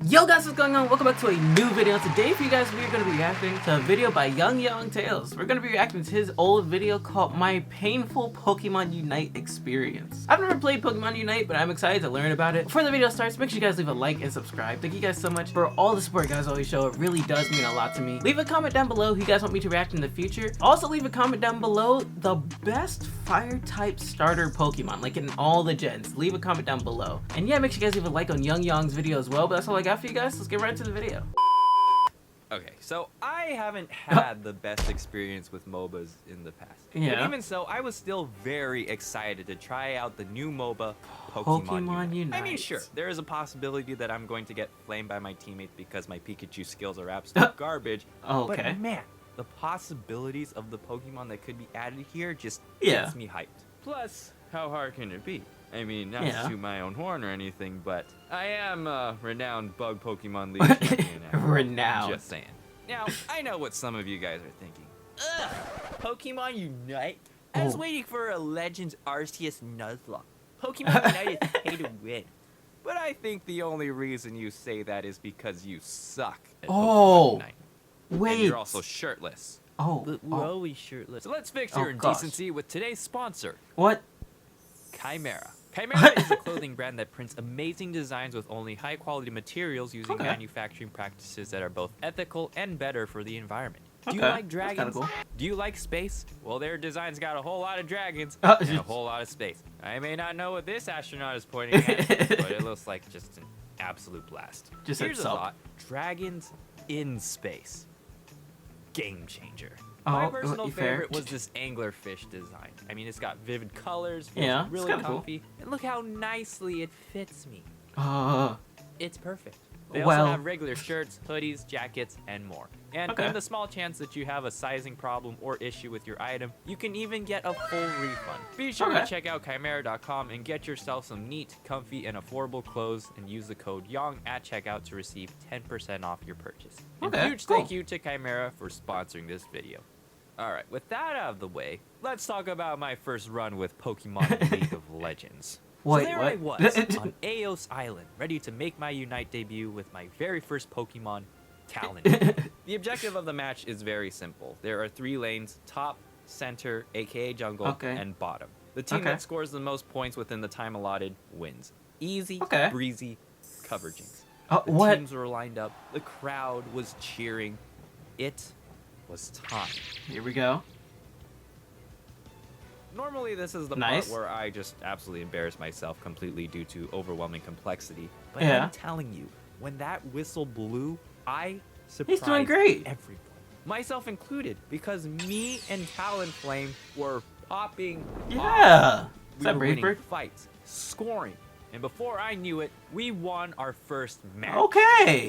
Yo guys, what's going on? Welcome back to a new video. Today for you guys, we are going to be reacting to a video by Young Yong Tales. We're going to be reacting to his old video called My Painful Pokemon Unite Experience. I've never played Pokemon Unite, but I'm excited to learn about it. Before the video starts, make sure you guys leave a like and subscribe. Thank you guys so much for all the support you guys always show. It really does mean a lot to me. Leave a comment down below who you guys want me to react in the future. Also leave a comment down below the best fire type starter Pokemon, like in all the gens. Leave a comment down below. And yeah, make sure you guys leave a like on Young Yong's video as well, but that's all I got for you guys. Let's get right into the video. Okay, so I haven't had the best experience with MOBAs in the past. Yeah. But even so, I was still very excited to try out the new MOBA, Pokemon Unite. I mean, sure, there is a possibility that I'm going to get flamed by my teammates because my Pikachu skills are absolute garbage. Okay. But man, the possibilities of the Pokemon that could be added here just Yeah. gets me hyped. Plus, how hard can it be? I mean, not Yeah. to toot my own horn or anything, but I am a renowned bug Pokemon League champion. Renowned. Just saying. Now, I know what some of you guys are thinking. Ugh, Pokemon Unite? I was waiting for a Legends Arceus Nuzlocke. Pokemon Unite is pay to win. But I think the only reason you say that is because you suck at Pokemon Unite. Wait. And you're also shirtless. But we're always shirtless. So let's fix Oh, your indecency with today's sponsor. What? Chimera. Chimera is a clothing brand that prints amazing designs with only high-quality materials using manufacturing practices that are both ethical and better for the environment. Do you like dragons? Cool. Do you like space? Well, their designs got a whole lot of dragons and a whole lot of space. I may not know what this astronaut is pointing at, but it looks like just an absolute blast. Here's a thought. Dragons in space. Game changer. My personal favorite was this anglerfish design. I mean, it's got vivid colors, feels really comfy, and look how nicely it fits me. It's perfect. They also have regular shirts, hoodies, jackets, and more. And in the small chance that you have a sizing problem or issue with your item, you can even get a full refund. Be sure to check out chimera.com and get yourself some neat, comfy, and affordable clothes and use the code YONG at checkout to receive 10% off your purchase. And huge thank you to Chimera for sponsoring this video. Alright, with that out of the way, let's talk about my first run with Pokemon League of Legends. So there I was, on Eos Island, ready to make my Unite debut with my very first Pokemon, Talon. The objective of the match is very simple. There are 3 lanes, top, center, aka jungle, and bottom. The team that scores the most points within the time allotted wins. Easy, breezy coveragings. The teams were lined up, the crowd was cheering. It was time. Here we go. Normally, this is the part where I just absolutely embarrass myself completely due to overwhelming complexity. But I'm telling you, when that whistle blew, I surprised everyone, myself included, because me and Talonflame were popping off. We were winning fights, scoring, and before I knew it, we won our first match.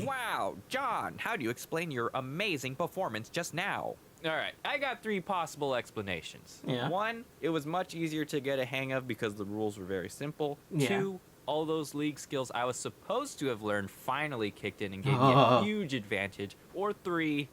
Wow, John, how do you explain your amazing performance just now? Alright, I got 3 possible explanations. 1, it was much easier to get a hang of because the rules were very simple. 2, all those league skills I was supposed to have learned finally kicked in and gave me a huge advantage. Or 3,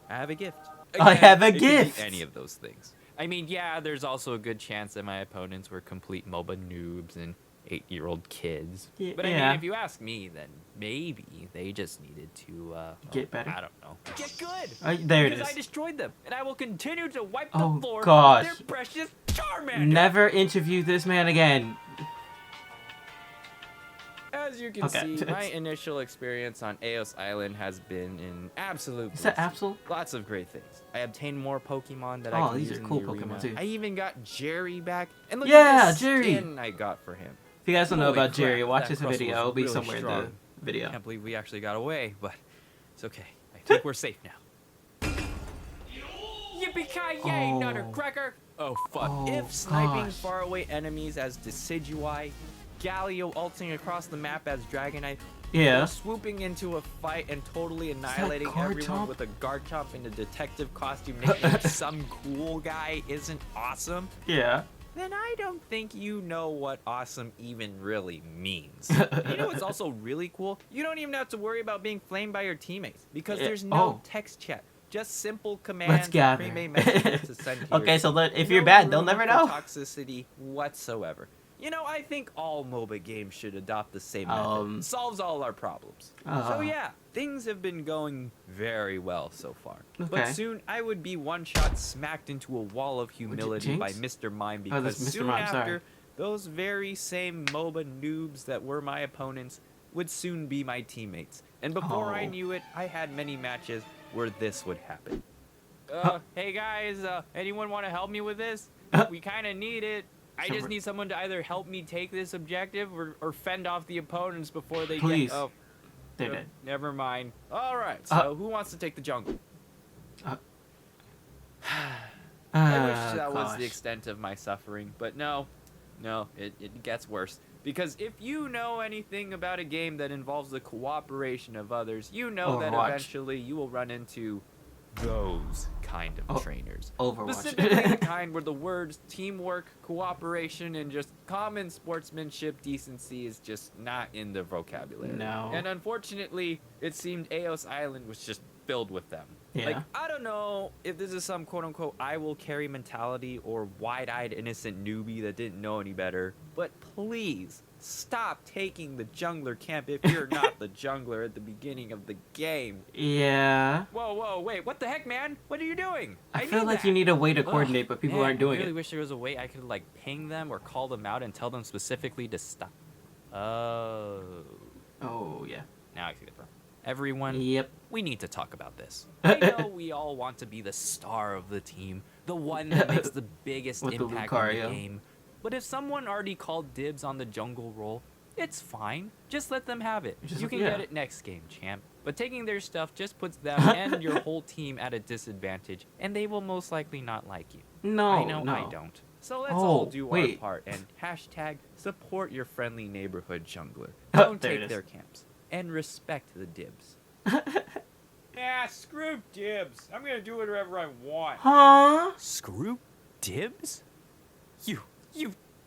I have a gift. Again, I have a gift! Could be any of those things. I mean, yeah, there's also a good chance that my opponents were complete MOBA noobs and 8-year-old kids. But I mean, if you ask me, then maybe they just needed to get better. I don't know. Get good. There it is. Because I destroyed them, and I will continue to wipe the floor with their precious Charmander. Never interview this man again. As you can see, my initial experience on Eos Island has been an absolute Is that Absol? Lots of great things. I obtained more Pokemon that I can use in the arena. I even got Jerry back. And look at the skin I got for him. If you guys don't know about Jerry, watch this video. It'll be somewhere in the video. I can't believe we actually got away, but it's okay. I think we're safe now. Yippee-ki-yay, Nuttercracker! Oh, fuck. If sniping faraway enemies as Decidueye, Galio ulting across the map as Dragonite, or swooping into a fight and totally annihilating everyone with a Garchomp in a detective costume nicknamed Some Cool Guy isn't awesome, then I don't think you know what awesome even really means. You know what's also really cool? You don't even have to worry about being flamed by your teammates, because there's no text chat. Just simple commands and pre-made messages to send to your so if you're bad, they'll never know. Toxicity whatsoever. You know, I think all MOBA games should adopt the same method. Solves all our problems. So yeah, things have been going very well so far. Okay. But soon I would be one-shot smacked into a wall of humility by Mr. Mime because soon after, those very same MOBA noobs that were my opponents would soon be my teammates. And before I knew it, I had many matches where this would happen. Hey guys, anyone want to help me with this? We kind of need it. I just need someone to either help me take this objective or fend off the opponents before they get... Oh, they did. Never mind. All right, so who wants to take the jungle? I wish that was the extent of my suffering, but no, it gets worse. Because if you know anything about a game that involves the cooperation of others, you know that eventually you will run into those kind of trainers. Specifically the kind where the words teamwork, cooperation, and just common sportsmanship decency is just not in the vocabulary. No. And unfortunately, it seemed Eos Island was just filled with them. Yeah. Like, I don't know if this is some quote-unquote I will carry mentality or wide-eyed innocent newbie that didn't know any better, but please stop taking the jungler camp if you're not the jungler at the beginning of the game. Yeah. Whoa, wait, what the heck, man? What are you doing? I feel like you need a way to coordinate, but people aren't doing it. I really wish there was a way I could, like, ping them or call them out and tell them specifically to stop. Oh, yeah. Now I see the problem. Everyone, we need to talk about this. I know we all want to be the star of the team, the one that makes the biggest impact in the game. But if someone already called dibs on the jungle role, it's fine. Just let them have it. You can get it next game, champ. But taking their stuff just puts them and your whole team at a disadvantage, and they will most likely not like you. No, I know I don't. So let's all do our part and hashtag support your friendly neighborhood jungler. Don't take their camps. And respect the dibs. Yeah, screw dibs. I'm gonna do whatever I want. Huh? Screw dibs? You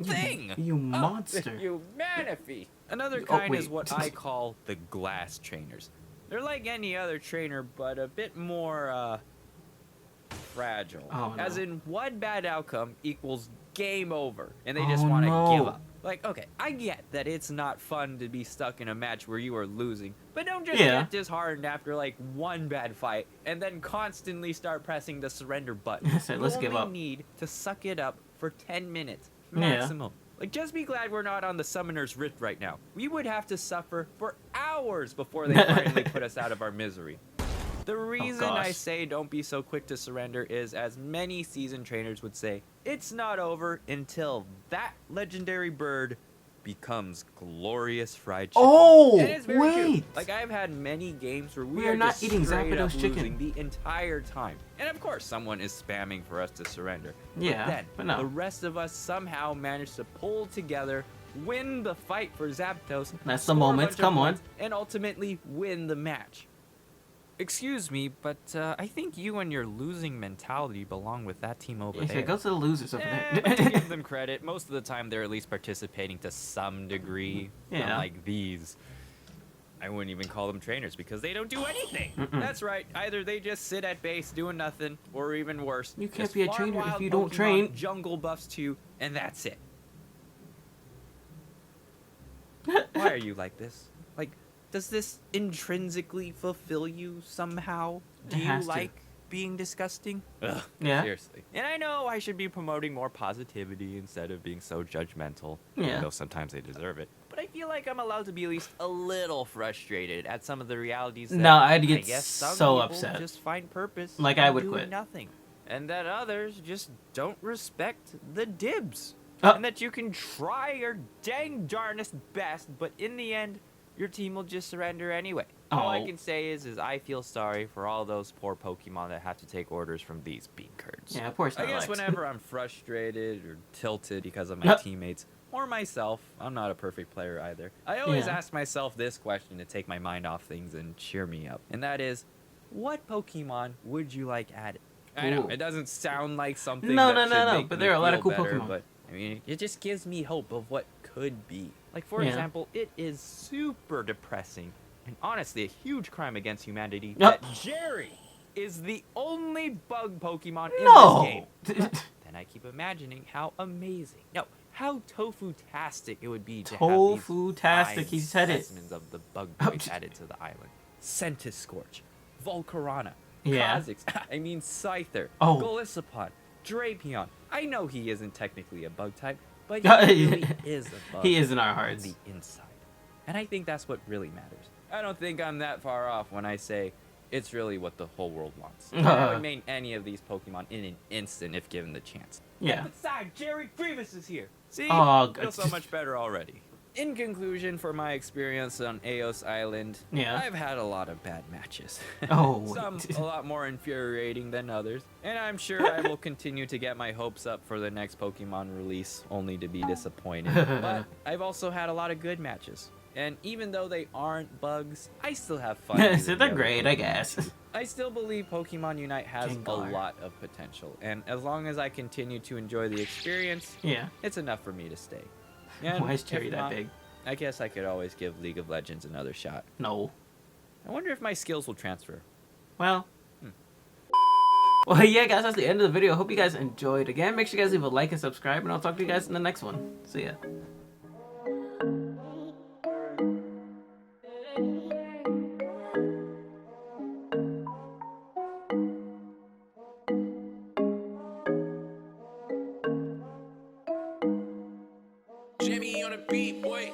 thing! You monster. You manaphy. Another kind is what I call the glass trainers. They're like any other trainer, but a bit more, fragile. Oh, no. As in, one bad outcome equals game over, and they just want to give up. Like, okay, I get that it's not fun to be stuck in a match where you are losing, but don't just get disheartened after, like, one bad fight, and then constantly start pressing the surrender button. Let's give up. You only need to suck it up for 10 minutes, maximum. Like, just be glad we're not on the Summoner's Rift right now. We would have to suffer for hours before they finally put us out of our misery. The reason I say don't be so quick to surrender is, as many seasoned trainers would say, it's not over until that legendary bird becomes glorious fried chicken. Oh, and it's very true. Like, I've had many games where we are not just eating Zapdos chicken the entire time. And of course, someone is spamming for us to surrender. Yeah, but then the rest of us somehow manage to pull together, win the fight for Zapdos. That's the moment. Come on. And ultimately win the match. Excuse me, but I think you and your losing mentality belong with that team over there. Go to the losers over there. But to give them credit, most of the time they're at least participating to some degree. Yeah. Unlike these. I wouldn't even call them trainers because they don't do anything. That's right. Either they just sit at base doing nothing, or even worse. You can't be a trainer if you don't train. Jungle buffs to you, and that's it. Why are you like this? Like, does this intrinsically fulfill you somehow? Do you like being disgusting? Ugh, yeah. Seriously. And I know I should be promoting more positivity instead of being so judgmental. Yeah. Though sometimes they deserve it. But I feel like I'm allowed to be at least a little frustrated at some of the realities that I'd get so upset. Just find purpose. Like I would quit. Nothing. And that others just don't respect the dibs. And that you can try your dang darnest best, but in the end, your team will just surrender anyway. All I can say is I feel sorry for all those poor Pokemon that have to take orders from these bean curds. Yeah, poor Snorlax. I guess whenever I'm frustrated or tilted because of my teammates or myself, I'm not a perfect player either, I always ask myself this question to take my mind off things and cheer me up. And that is, what Pokemon would you like added? I know, it doesn't sound like something but there are a lot of cool Pokemon. But I mean, it just gives me hope of what could be. Like, for example, it is super depressing and honestly a huge crime against humanity that Jerry is the only bug Pokemon in this game. Then I keep imagining how amazing, how tofu-tastic it would be to have Tofu-tastic, he said it. specimens of the bug boys added to the island. Centiscorch, Volcarona, yeah. Kha'Zix, I mean Scyther, oh. Golisopod, Drapion. I know he isn't technically a bug type, but he really is a bug. He is in our hearts. On the inside. And I think that's what really matters. I don't think I'm that far off when I say it's really what the whole world wants. I would main any of these Pokemon in an instant if given the chance. Yeah. And besides, Jerry Grievous is here. See? Oh, I feel so much better already. In conclusion, for my experience on Eos Island, yeah. I've had a lot of bad matches. Oh, some a lot more infuriating than others. And I'm sure I will continue to get my hopes up for the next Pokemon release, only to be disappointed. But I've also had a lot of good matches. And even though they aren't bugs, I still have fun. So they're great, I guess. I still believe Pokemon Unite has a lot of potential. And as long as I continue to enjoy the experience, yeah, it's enough for me to stay. And why is Cherry that big? I guess I could always give League of Legends another shot. No. I wonder if my skills will transfer. Well. Well, yeah, guys, that's the end of the video. I hope you guys enjoyed. Again, make sure you guys leave a like and subscribe, and I'll talk to you guys in the next one. See ya. Jimmy on a beat, boy.